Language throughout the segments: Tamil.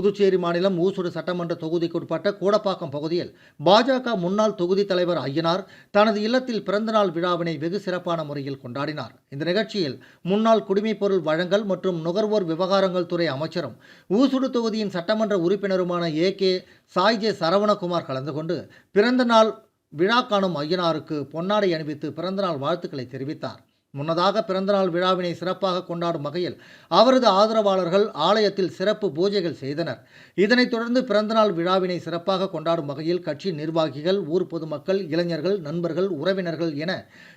புதுச்சேரி மாநிலம் ஊசுடு சட்டமன்ற தொகுதிக்குட்பட்ட கூடப்பாக்கம் பகுதியில் பாஜக முன்னாள் தொகுதி தலைவர் ஐயனார் தனது இல்லத்தில் பிறந்தநாள் விழாவினை வெகு சிறப்பான முறையில் கொண்டாடினார். இந்த நிகழ்ச்சியில் முன்னாள் குடிமைப்பொருள் வழங்கல் மற்றும் நுகர்வோர் விவகாரங்கள் துறை அமைச்சரும் ஊசுடு தொகுதியின் சட்டமன்ற உறுப்பினருமான ஏ.கே. சாய்ஜே சரவணகுமார் கலந்து கொண்டு பிறந்தநாள் விழா காணும் ஐயனாருக்கு பொன்னாடை அணிவித்து பிறந்தநாள் வாழ்த்துக்களை தெரிவித்தார். முன்னதாக பிறந்தநாள் விழாவினை சிறப்பாக கொண்டாடும் வகையில் அவரது ஆதரவாளர்கள் ஆலயத்தில் சிறப்பு பூஜைகள் செய்தனர். இதனைத் தொடர்ந்து பிறந்தநாள் விழாவினை சிறப்பாக கொண்டாடும் வகையில் கட்சி நிர்வாகிகள், ஊர் பொதுமக்கள், இளைஞர்கள், நண்பர்கள், உறவினர்கள் என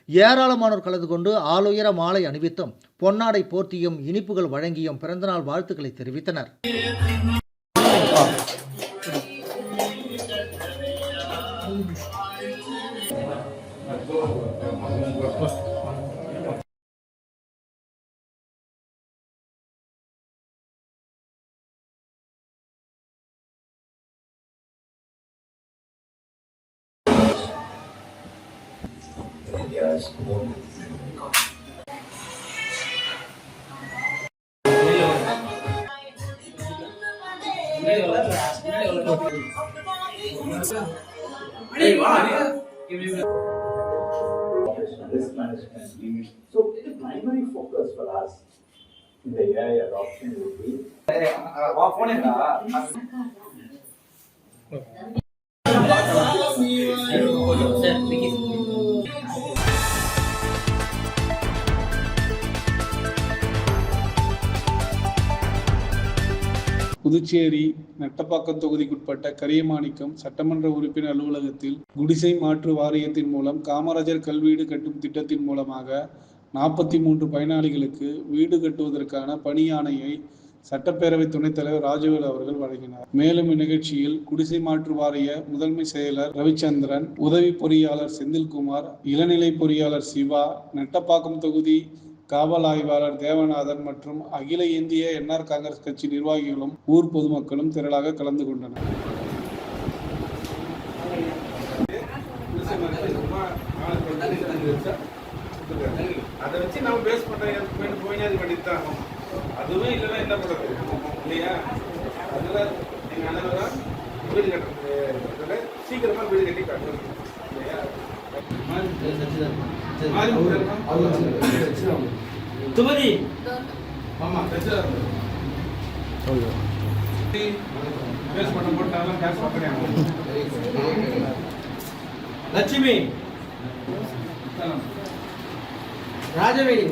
ஏராளமானோர் கலந்து கொண்டு ஆளுயர மாலை அணிவித்தும் பொன்னாடை போர்த்தியும் இனிப்புகள் வழங்கியும் பிறந்தநாள் வாழ்த்துக்களை தெரிவித்தனர். Yes. Risk management. So the primary focus for us in the AI adoption would be Puducherry Nettapakkam தொகுதிக்குட்பட்ட கரியமாணிக்கம் சட்டமன்ற உறுப்பினர் அலுவலகத்தில் குடிசை மாற்று வாரியத்தின் மூலம் காமராஜர் கல்வீடு கட்டும் திட்டத்தின் மூலமாக 43 பயனாளிகளுக்கு வீடு கட்டுவதற்கான பணி ஆணையை சட்டப்பேரவை துணைத் தலைவர் ராஜவேலு அவர்கள் வழங்கினார். மேலும் இந்நிகழ்ச்சியில் குடிசை மாற்று வாரிய முதன்மை செயலர் ரவிச்சந்திரன், உதவி பொறியாளர் செந்தில்குமார், இளநிலை பொறியாளர் சிவா, நெட்டப்பாக்கம் தொகுதி காவல் ஆய்வாளர் தேவநாதன் மற்றும் அகில இந்திய என்ஆர் காங்கிரஸ் கட்சி நிர்வாகிகளும் ஊர் பொதுமக்களும் திரளாக கலந்து கொண்டனர். அதை வச்சு நம்ம பேஸ் பண்ணித்தான் அதுவும் இல்லைன்னா என்ன பண்றது இல்லையா? அதுல எங்க அனைவரா வீடு கட்டுறது சீக்கிரமா வீடு கட்டி காட்டுறது இல்லையா? துமதி ஆமா பேஸ் பண்ண போட்டாலும் கேஸ் பண்ணுறாங்க. லட்சுமி ராஜவேணி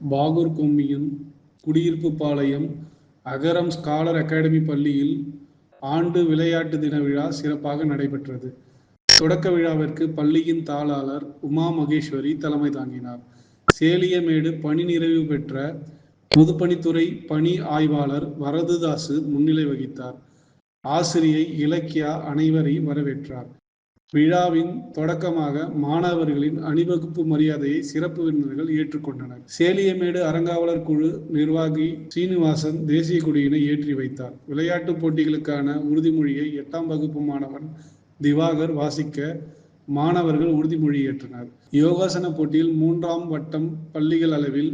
பாகூர் கொம்மியின் குடியிருப்பு பாளையம் அகரம் ஸ்காலர் அகாடமி பள்ளியில் ஆண்டு விளையாட்டு தின விழா சிறப்பாக நடைபெற்றது. தொடக்க விழாவிற்கு பள்ளியின் தாளாளர் உமா மகேஸ்வரி தலைமை தாங்கினார். சேலியமேடு பணி நிறைவு பெற்ற பொதுப்பணித்துறை பணி ஆய்வாளர் வரதுதாசு முன்னிலை வகித்தார். ஆசிரியை இலக்கியா அனைவரையும் வரவேற்றார். விழாவின் தொடக்கமாக மாணவர்களின் அணிவகுப்பு மரியாதையை சிறப்பு விருந்தினர்கள் ஏற்றுக்கொண்டனர். சேலியமேடு அறங்காவலர் குழு நிர்வாகி சீனிவாசன் தேசிய கொடியினை ஏற்றி வைத்தார். விளையாட்டுப் போட்டிகளுக்கான உறுதிமொழியை 8ஆம் வகுப்பு மாணவன் திவாகர் வாசிக்க மாணவர்கள் உறுதிமொழி ஏற்றனர். யோகாசன போட்டியில் 3ஆம் வட்டம் பள்ளிகள் அளவில்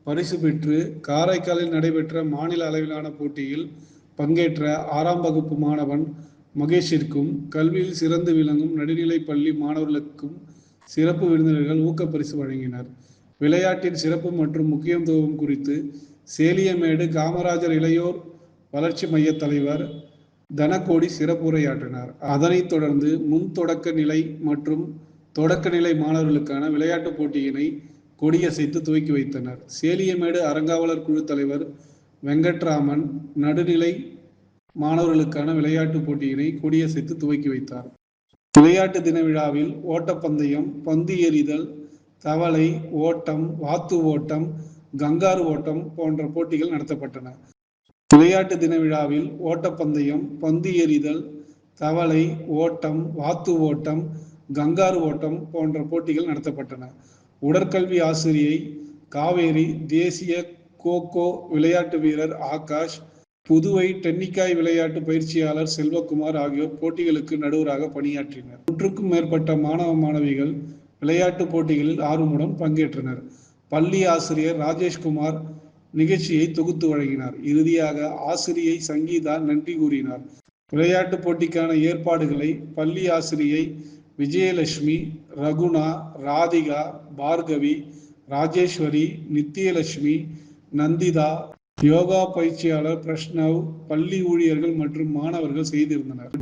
பரிசு பெற்று காரைக்காலில் நடைபெற்ற மாநில அளவிலான போட்டியில் பங்கேற்ற 6ஆம் வகுப்பு மாணவன் மகேஷிற்கும் கல்வியில் சிறந்து விளங்கும் நடுநிலை பள்ளி மாணவர்களுக்கும் சிறப்பு விருந்தினர்கள் ஊக்கப்பரிசு வழங்கினர். விளையாட்டின் சிறப்பு மற்றும் முக்கியத்துவம் குறித்து சேலியமேடு காமராஜர் இளையோர் வளர்ச்சி மைய தலைவர் தனகோடி சிறப்புரையாற்றினார். அதனைத் தொடர்ந்து முன் தொடக்க நிலை மற்றும் தொடக்க நிலை மாணவர்களுக்கான விளையாட்டுப் போட்டியினை கொடியசைத்து துவக்கி வைத்தனர். சேலியமேடு அறங்காவலர் குழு தலைவர் வெங்கட்ராமன் நடுநிலை மாணவர்களுக்கான விளையாட்டுப் போட்டியினை கொடியசைத்து துவக்கி வைத்தார். விளையாட்டு தின விழாவில் ஓட்டப்பந்தயம், பந்து எறிதல், தவளை ஓட்டம், வாத்து ஓட்டம், கங்காரு ஓட்டம் போன்ற போட்டிகள் நடத்தப்பட்டன. விளையாட்டு தின விழாவில் ஓட்டப்பந்தயம், பந்து எறிதல், தவளை ஓட்டம், வாத்து ஓட்டம், கங்காரு ஓட்டம் போன்ற போட்டிகள் நடத்தப்பட்டன. உடற்கல்வி ஆசிரியை காவேரி, தேசிய கோகோ விளையாட்டு வீரர் ஆகாஷ், புதுவை டென்னிக்காய் விளையாட்டு பயிற்சியாளர் செல்வகுமார் ஆகியோர் போட்டிகளுக்கு நடுவராக பணியாற்றினர். 100க்கும் மேற்பட்ட மாணவ மாணவிகள் விளையாட்டு போட்டிகளில் ஆர்வமுடன் பங்கேற்றனர். பள்ளி ஆசிரியர் ராஜேஷ்குமார் நிகழ்ச்சியை தொகுத்து வழங்கினார். இறுதியாக ஆசிரியை சங்கீதா நன்றி கூறினார். விளையாட்டு போட்டிக்கான ஏற்பாடுகளை பள்ளி ஆசிரியை விஜயலட்சுமி, ரகுணா, ராதிகா, பார்கவி, ராஜேஸ்வரி, நித்தியலட்சுமி, நந்திதா, யோகா பயிற்சியாளர் பிரஷ்னவ், பள்ளி ஊழியர்கள் மற்றும் மாணவர்கள் செய்திருந்தனர்.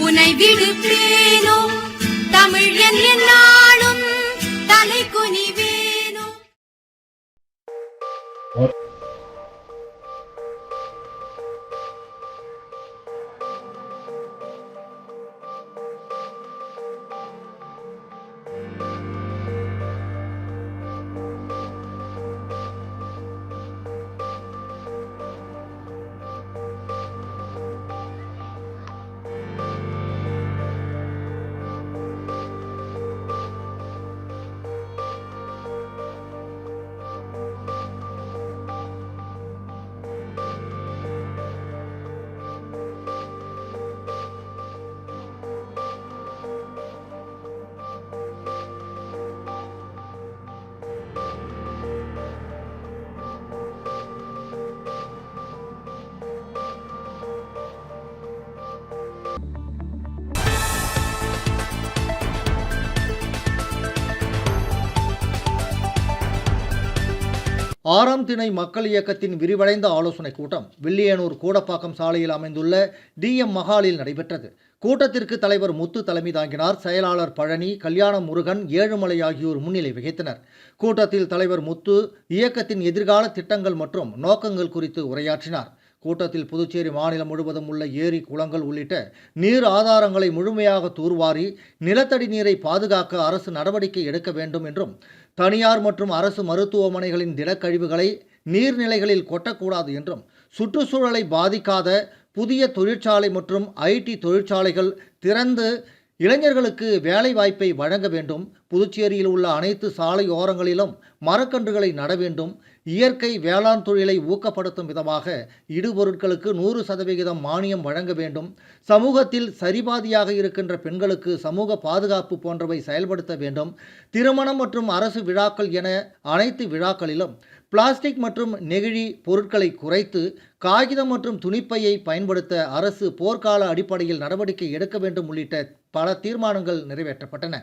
உனை விடுப்பேனோ தமிழ் என் நாளும் தலை குனிவேனோ. ஆறாம் திணை மக்கள் இயக்கத்தின் விரிவடைந்த ஆலோசனைக் கூட்டம் வில்லியனூர் கூடப்பாக்கம் சாலையில் அமைந்துள்ள DM மஹாலில் நடைபெற்றது. கூட்டத்திற்கு தலைவர் முத்து தலைமை தாங்கினார். செயலாளர் பழனி, கல்யாண முருகன், ஏழுமலை ஆகியோர் முன்னிலை வகித்தனர். கூட்டத்தில் தலைவர் முத்து இயக்கத்தின் எதிர்கால திட்டங்கள் மற்றும் நோக்கங்கள் குறித்து உரையாற்றினார். கூட்டத்தில் புதுச்சேரி மாநிலம் முழுவதும் உள்ள ஏரி, குளங்கள் உள்ளிட்ட நீர் ஆதாரங்களை முழுமையாக தூர்வாரி நிலத்தடி நீரை பாதுகாக்க அரசு நடவடிக்கை எடுக்க வேண்டும் என்றும், தனியார் மற்றும் அரசு மருத்துவமனைகளின் திடக்கழிவுகளை நீர்நிலைகளில் கொட்டக்கூடாது என்றும், சுற்றுச்சூழலை பாதிக்காத புதிய தொழிற்சாலை மற்றும் IT தொழிற்சாலைகள் திறந்து இளைஞர்களுக்கு வேலை வாய்ப்பை வழங்க வேண்டும். புதுச்சேரியில் உள்ள அனைத்து சாலை ஓரங்களிலும் மரக்கன்றுகளை நட வேண்டும். இயற்கை வேளாண் தொழிலை ஊக்கப்படுத்தும் விதமாக இடுபொருட்களுக்கு 100% மானியம் வழங்க வேண்டும். சமூகத்தில் சரிபாதியாக இருக்கின்ற பெண்களுக்கு சமூக பாதுகாப்பு போன்றவை செயல்படுத்த வேண்டும். திருமணம் மற்றும் அரசு விழாக்கள் என அனைத்து விழாக்களிலும் பிளாஸ்டிக் மற்றும் நெகிழி பொருட்களை குறைத்து காகிதம் மற்றும் துணிப்பையை பயன்படுத்த அரசு போர்க்கால அடிப்படையில் நடவடிக்கை எடுக்க வேண்டும் உள்ளிட்ட பல தீர்மானங்கள் நிறைவேற்றப்பட்டன.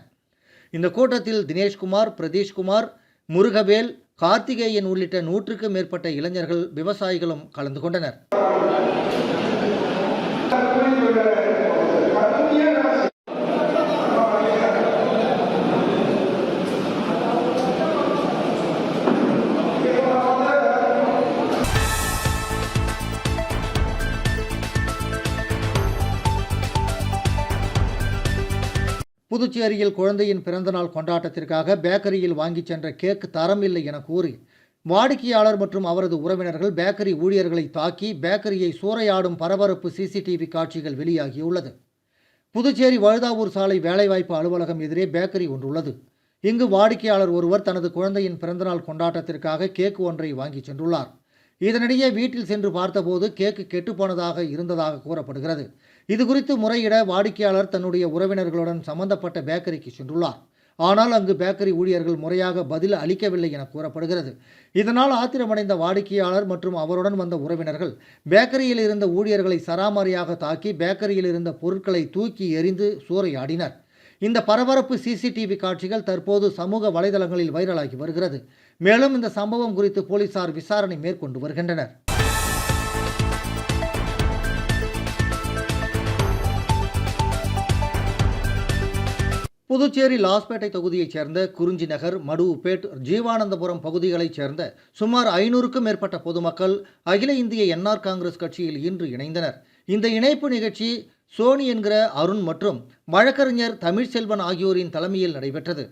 இந்த கூட்டத்தில் தினேஷ்குமார், பிரதீஷ்குமார், முருகவேல், கார்த்திகேயன் உள்ளிட்ட 100க்கும் மேற்பட்ட இளைஞர்கள், விவசாயிகளும் கலந்து கொண்டனர். புதுச்சேரியில் குழந்தையின் பிறந்தநாள் கொண்டாட்டத்திற்காக பேக்கரியில் வாங்கிச் சென்ற கேக் தரமில்லை என கூறி வாடிக்கையாளர் மற்றும் அவரது உறவினர்கள் பேக்கரி ஊழியர்களை தாக்கி பேக்கரியை சூறையாடும் பரபரப்பு CCTV காட்சிகள் வெளியாகியுள்ளது. புதுச்சேரி வழுதாவூர் சாலை வேலைவாய்ப்பு அலுவலகம் எதிரே பேக்கரி ஒன்றுள்ளது. இங்கு வாடிக்கையாளர் ஒருவர் தனது குழந்தையின் பிறந்தநாள் கொண்டாட்டத்திற்காக கேக் ஒன்றை வாங்கிச் சென்றுள்ளார். இதனிடையே வீட்டில் சென்று பார்த்தபோது கேக்கு கெட்டுப்போனதாக இருந்ததாக கூறப்படுகிறது. இது குறித்து முறையிட வாடிக்கையாளர் தன்னுடைய உறவினர்களுடன் சம்பந்தப்பட்ட பேக்கரிக்கு சென்றுள்ளார். ஆனால் அங்கு பேக்கரி ஊழியர்கள் முறையாக பதில் அளிக்கவில்லை என கூறப்படுகிறது. இதனால் ஆத்திரமடைந்த வாடிக்கையாளர் மற்றும் அவருடன் வந்த உறவினர்கள் பேக்கரியில் இருந்த ஊழியர்களை சராமாரியாக தாக்கி பேக்கரியில் இருந்த பொருட்களை தூக்கி எறிந்து சூறையாடினர். இந்த பரபரப்பு CCTV காட்சிகள் தற்போது சமூக வலைதளங்களில் வைரலாகி வருகிறது. மேலும் இந்த சம்பவம் குறித்து போலீசார் விசாரணை மேற்கொண்டு வருகின்றனர். புதுச்சேரி லாஸ்பேட்டை தொகுதியைச் சேர்ந்த குறிஞ்சி நகர், மடுவுப்பேட், ஜீவானந்தபுரம் பகுதிகளைச் சேர்ந்த சுமார் 500க்கும் மேற்பட்ட பொதுமக்கள் அகில இந்திய NR காங்கிரஸ் கட்சியில் இன்று இணைந்தனர். இந்த இணைப்பு நிகழ்ச்சி சோனி என்கிற அருண் மற்றும் வழக்கறிஞர் தமிழ்செல்வன் ஆகியோரின் தலைமையில் நடைபெற்றது.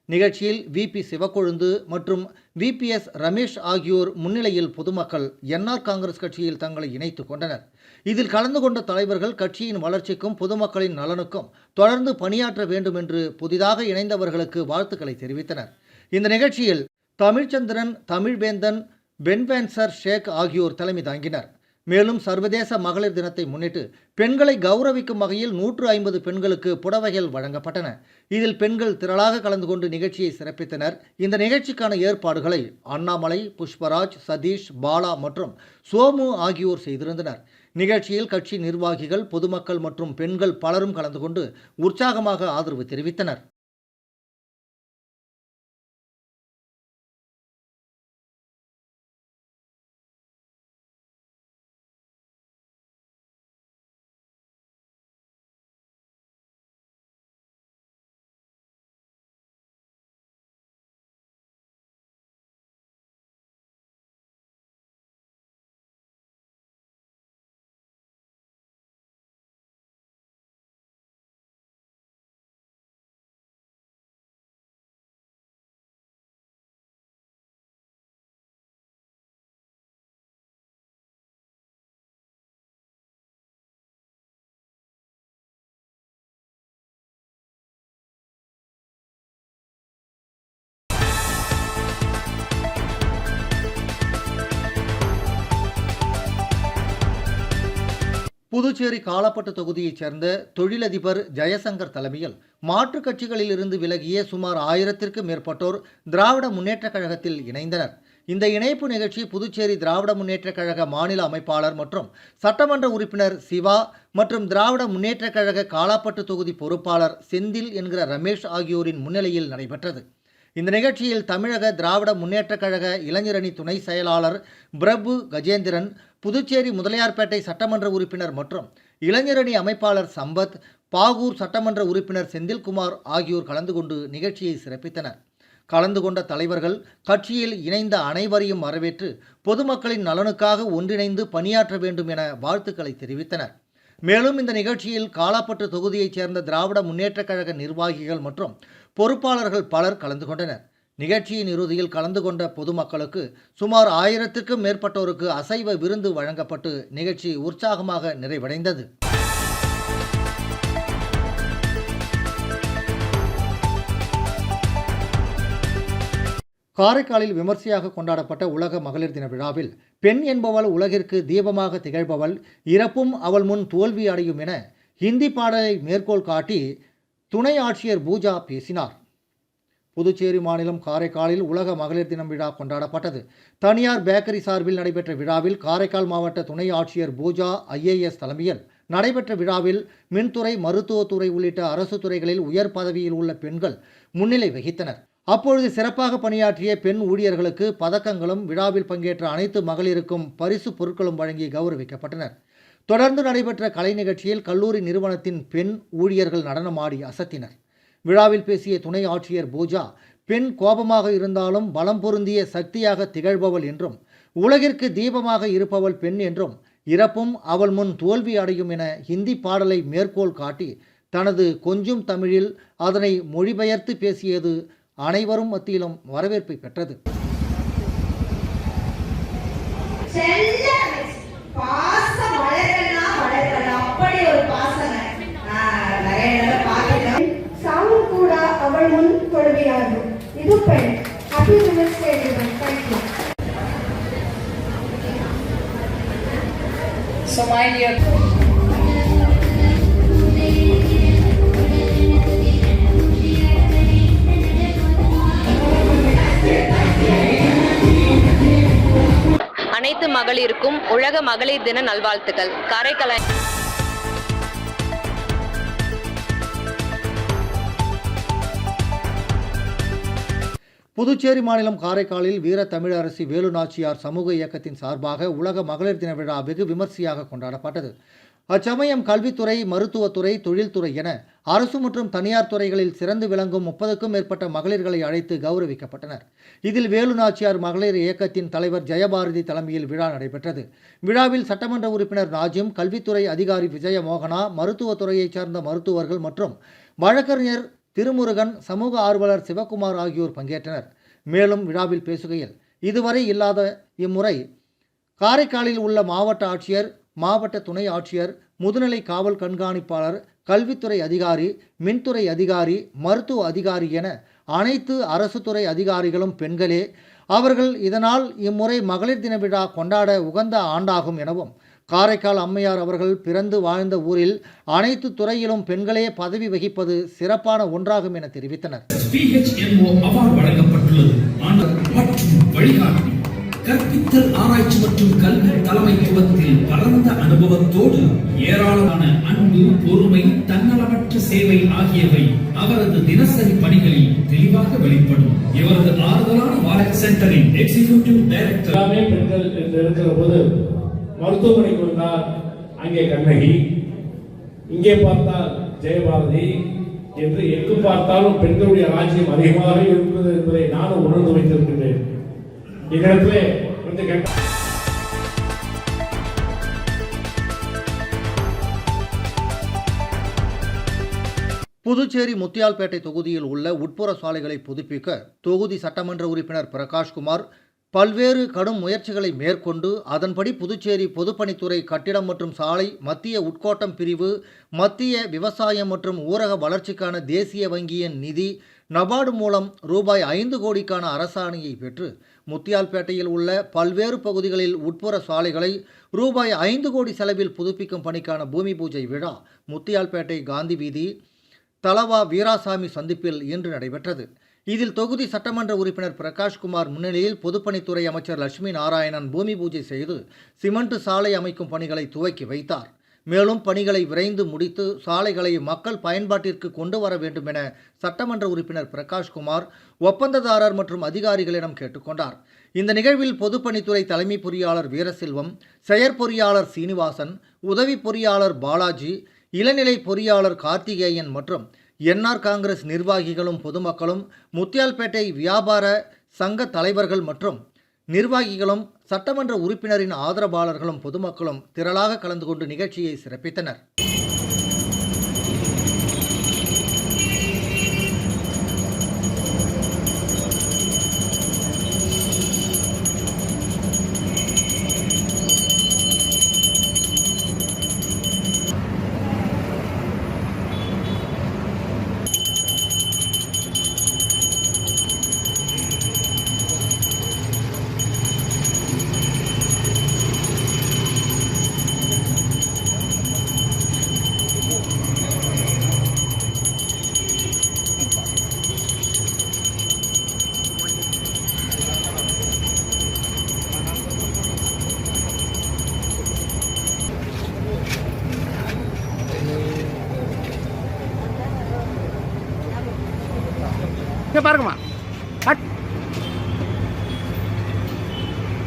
நிகழ்ச்சியில் விபி சிவக்கொழுந்து மற்றும் விபிஎஸ் ரமேஷ் ஆகியோர் முன்னிலையில் பொதுமக்கள் என்ஆர் காங்கிரஸ் கட்சியில் தங்களை இணைத்துக் கொண்டனர். இதில் கலந்து கொண்ட தலைவர்கள் கட்சியின் வளர்ச்சிக்கும் பொதுமக்களின் நலனுக்கும் தொடர்ந்து பணியாற்ற வேண்டும் என்று புதிதாக இணைந்தவர்களுக்கு வாழ்த்துக்களை தெரிவித்தனர். இந்த நிகழ்ச்சியில் தமிழ்ச்சந்திரன், தமிழ்வேந்தன், பென்வேன்சர் ஷேக் ஆகியோர் தலைமை தாங்கினர். மேலும் சர்வதேச மகளிர் தினத்தை முன்னிட்டு பெண்களை கௌரவிக்கும் வகையில் 150 பெண்களுக்கு புடவைகள் வழங்கப்பட்டன. இதில் பெண்கள் திரளாக கலந்து கொண்டு நிகழ்ச்சியை சிறப்பித்தனர். இந்த நிகழ்ச்சிக்கான ஏற்பாடுகளை அண்ணாமலை, புஷ்பராஜ், சதீஷ், பாலா மற்றும் சோமு ஆகியோர் செய்திருந்தனர். நிகழ்ச்சியில் கட்சி நிர்வாகிகள், பொதுமக்கள் மற்றும் பெண்கள் பலரும் கலந்து கொண்டு உற்சாகமாக ஆதரவு தெரிவித்தனர். புதுச்சேரி காலாப்பட்டு தொகுதியைச் சேர்ந்த தொழிலதிபர் ஜெயசங்கர் தலைமையில் மாற்றுக் கட்சிகளில் இருந்து விலகிய சுமார் 1000க்கும் மேற்பட்டோர் திராவிட முன்னேற்றக் கழகத்தில் இணைந்தனர். இந்த இணைப்பு நிகழ்ச்சி புதுச்சேரி திராவிட முன்னேற்றக் கழக மாநில அமைப்பாளர் மற்றும் சட்டமன்ற உறுப்பினர் சிவா மற்றும் திராவிட முன்னேற்றக் கழக காலாப்பட்டு தொகுதி பொறுப்பாளர் செந்தில் என்கிற ரமேஷ் ஆகியோரின் முன்னிலையில் நடைபெற்றது. இந்த நிகழ்ச்சியில் தமிழக திராவிட முன்னேற்றக் கழக இளைஞரணி துணை செயலாளர் பிரபு கஜேந்திரன், புதுச்சேரி முதலியார்பேட்டை சட்டமன்ற உறுப்பினர் மற்றும் இளைஞரணி அமைப்பாளர் சம்பத், பாகூர் சட்டமன்ற உறுப்பினர் செந்தில்குமார் ஆகியோர் கலந்து கொண்டு நிகழ்ச்சியை சிறப்பித்தனர். கலந்து கொண்ட தலைவர்கள் கட்சியில் இணைந்த அனைவரையும் வரவேற்று பொதுமக்களின் நலனுக்காக ஒன்றிணைந்து பணியாற்ற வேண்டும் என வாழ்த்துக்களை தெரிவித்தனர். மேலும் இந்த நிகழ்ச்சியில் காலாப்பட்டு தொகுதியைச் சேர்ந்த திராவிட முன்னேற்றக் கழக நிர்வாகிகள் மற்றும் பொறுப்பாளர்கள் பலர் கலந்து கொண்டனர். நிகழ்ச்சியின் இறுதியில் கலந்து கொண்ட பொதுமக்களுக்கு சுமார் 1000க்கும் மேற்பட்டோருக்கு அசைவ விருந்து வழங்கப்பட்டு நிகழ்ச்சி உற்சாகமாக நிறைவடைந்தது. காரைக்காலில் விமர்சையாக கொண்டாடப்பட்ட உலக மகளிர் தின விழாவில் பெண் என்பவள் உலகிற்கு தீபமாக திகழ்பவள், இறப்பும் அவள் முன் தோல்வி அடையும் என ஹிந்தி பாடலை மேற்கோள் காட்டி துணை ஆட்சியர் பூஜா பேசினார். புதுச்சேரி மாநிலம் காரைக்காலில் உலக மகளிர் தினம் விழா கொண்டாடப்பட்டது. தனியார் பேக்கரி சார்பில் நடைபெற்ற விழாவில் காரைக்கால் மாவட்ட துணை ஆட்சியர் பூஜா ஐஏஎஸ் தலைமையில் நடைபெற்ற விழாவில் மின்துறை, மருத்துவத்துறை உள்ளிட்ட அரசு துறைகளில் உயர் பதவியில் உள்ள பெண்கள் முன்னிலை வகித்தனர். அப்பொழுது சிறப்பாக பணியாற்றிய பெண் ஊழியர்களுக்கு பதக்கங்களும், விழாவில் பங்கேற்ற அனைத்து மகளிருக்கும் பரிசு பொருட்களும் வழங்கி கௌரவிக்கப்பட்டனர். தொடர்ந்து நடைபெற்ற கலை நிகழ்ச்சியில் கல்லூரி நிறுவனத்தின் பெண் ஊழியர்கள் நடனமாடி அசத்தினர். விழாவில் பேசிய துணை ஆட்சியர் பூஜா, பெண் கோபமாக இருந்தாலும் பலம் பொருந்திய சக்தியாக திகழ்பவள் என்றும், உலகிற்கு தீபமாக இருப்பவள் பெண் என்றும், இறப்பும் அவள் முன் தோல்வி அடையும் என ஹிந்தி பாடலை மேற்கோள் காட்டி தனது கொஞ்சும் தமிழில் அதனை மொழிபெயர்த்து பேசியது அனைவரும் மத்தியிலும் வரவேற்பை பெற்றது. அவள் முன் தோல்வியாகும். இது பெண். Happy Women's Day everyone. Thank you. So my dear அனைத்து மகளிருக்கும் உலக மகளிர் தின நல்வாழ்த்துக்கள். காரைக்கால் புதுச்சேரி மாநிலம் காரைக்காலில் வீர தமிழரசி வேலு நாச்சியார் சமூக இயக்கத்தின் சார்பாக உலக மகளிர் தின விழா வெகு விமர்சையாக கொண்டாடப்பட்டது. அச்சமயம் கல்வித்துறை, மருத்துவத்துறை, தொழில்துறை என அரசு மற்றும் தனியார் துறைகளில் சிறந்து விளங்கும் 30க்கும் மேற்பட்ட மகளிர்களை அழைத்து கௌரவிக்கப்பட்டனர். இதில் வேலு நாச்சியார் மகளிர் இயக்கத்தின் தலைவர் ஜெயபாரதி தலைமையில் விழா நடைபெற்றது. விழாவில் சட்டமன்ற உறுப்பினர் நாஜிம், கல்வித்துறை அதிகாரி விஜயமோகனா, மருத்துவத்துறையைச் சார்ந்த மருத்துவர்கள் மற்றும் வழக்கறிஞர் திருமுருகன், சமூக ஆர்வலர் சிவகுமார் ஆகியோர் பங்கேற்றனர். மேலும் விழாவில் பேசுகையில், இதுவரை இல்லாத இம்முறை காரைக்காலில் உள்ள மாவட்ட ஆட்சியர், மாவட்ட துணை ஆட்சியர், முதுநிலை காவல் கண்காணிப்பாளர், கல்வித்துறை அதிகாரி, மின்துறை அதிகாரி, மருத்துவ அதிகாரி என அனைத்து அரசு துறை அதிகாரிகளும் பெண்களே. அவர்கள் இதனால் இம்முறை மகளிர் தின விழா கொண்டாட உகந்த ஆண்டாகும் எனவும், காரைக்கால் அம்மையார் அவர்கள் பிறந்து வாழ்ந்த ஊரில் அனைத்து துறையிலும் பெண்களே பதவி வகிப்பது சிறப்பான ஒன்றாகும் என தெரிவித்தனர். PHMO அவார்டு வழங்கப்பட்டுள்ளது. மற்றும் வழிகாட்டி கற்பித்தல் ஆராய்ச்சி மற்றும் கல்வி தலைமைத்துவத்தில் பரந்த அனுபவத்தோடு ஏராளமான அன்பு, பொறுமை, தன்னலமற்ற சேவை ஆகியவை அவரது தினசரி பணிகளில் தெளிவாக வெளிப்படும். இவரது ஆறுதலான வாரக் சென்டரின் எக்ஸிகியூட்டிவ் டைரக்டர். எல்லாமே பெண்கள் என்று இருக்கிற போது மருத்துவமனைக்கு வந்தால் அங்கே கண்ணகி, இங்கே பார்த்தால் ஜெயபாரதி என்று எங்கு பார்த்தாலும் பெண்களுடைய ராஜ்யம் அதிகமாக இருக்கிறது என்பதை நானும் உணர்ந்து வைத்திருக்கின்றேன். இந்நேரத்திலே கொஞ்சம் புதுச்சேரி முத்தியால்பேட்டை தொகுதியில் உள்ள உட்புற சாலைகளை புதுப்பிக்க தொகுதி சட்டமன்ற உறுப்பினர் பிரகாஷ்குமார் பல்வேறு கடும் முயற்சிகளை மேற்கொண்டு அதன்படி புதுச்சேரி பொதுப்பணித்துறை கட்டிடம் மற்றும் சாலை, மத்திய உட்கோட்டம் பிரிவு, மத்திய விவசாயம் மற்றும் ஊரக வளர்ச்சிக்கான தேசிய வங்கியின் நிதி, நபார்டு மூலம் ரூபாய் 5 கோடிக்கான அரசாணையை பெற்று முத்தியால்பேட்டையில் உள்ள பல்வேறு பகுதிகளில் உட்புற சாலைகளை ரூபாய் 5 கோடி செலவில் புதுப்பிக்கும் பணிக்கான பூமி பூஜை விழா முத்தியால்பேட்டை காந்தி வீதி தலவா வீராசாமி சந்திப்பில் இன்று நடைபெற்றது. இதில் தொகுதி சட்டமன்ற உறுப்பினர் பிரகாஷ்குமார் முன்னிலையில் பொதுப்பணித்துறை அமைச்சர் லட்சுமி நாராயணன் பூமி பூஜை செய்து சிமெண்ட் சாலை அமைக்கும் பணிகளை துவக்கி வைத்தார். மேலும் பணிகளை விரைந்து முடித்து சாலைகளை மக்கள் பயன்பாட்டிற்கு கொண்டு வர வேண்டும் என சட்டமன்ற உறுப்பினர் பிரகாஷ்குமார் ஒப்பந்ததாரர் மற்றும் அதிகாரிகளிடம் கேட்டுக்கொண்டார். இந்த நிகழ்வில் பொதுப்பணித்துறை தலைமை பொறியாளர் வீரசெல்வம், செயற்பொறியாளர் சீனிவாசன், உதவி பொறியாளர் பாலாஜி, இளநிலை பொறியாளர் கார்த்திகேயன் மற்றும் என்ஆர் காங்கிரஸ் நிர்வாகிகளும் பொதுமக்களும், முத்தியால்பேட்டை வியாபார சங்க தலைவர்கள் மற்றும் நிர்வாகிகளும், சட்டமன்ற உறுப்பினரின் ஆதரவாளர்களும் பொதுமக்களும் திரளாக கலந்து கொண்டு நிகழ்ச்சியை சிறப்பித்தனர். பாருங்கம்மா.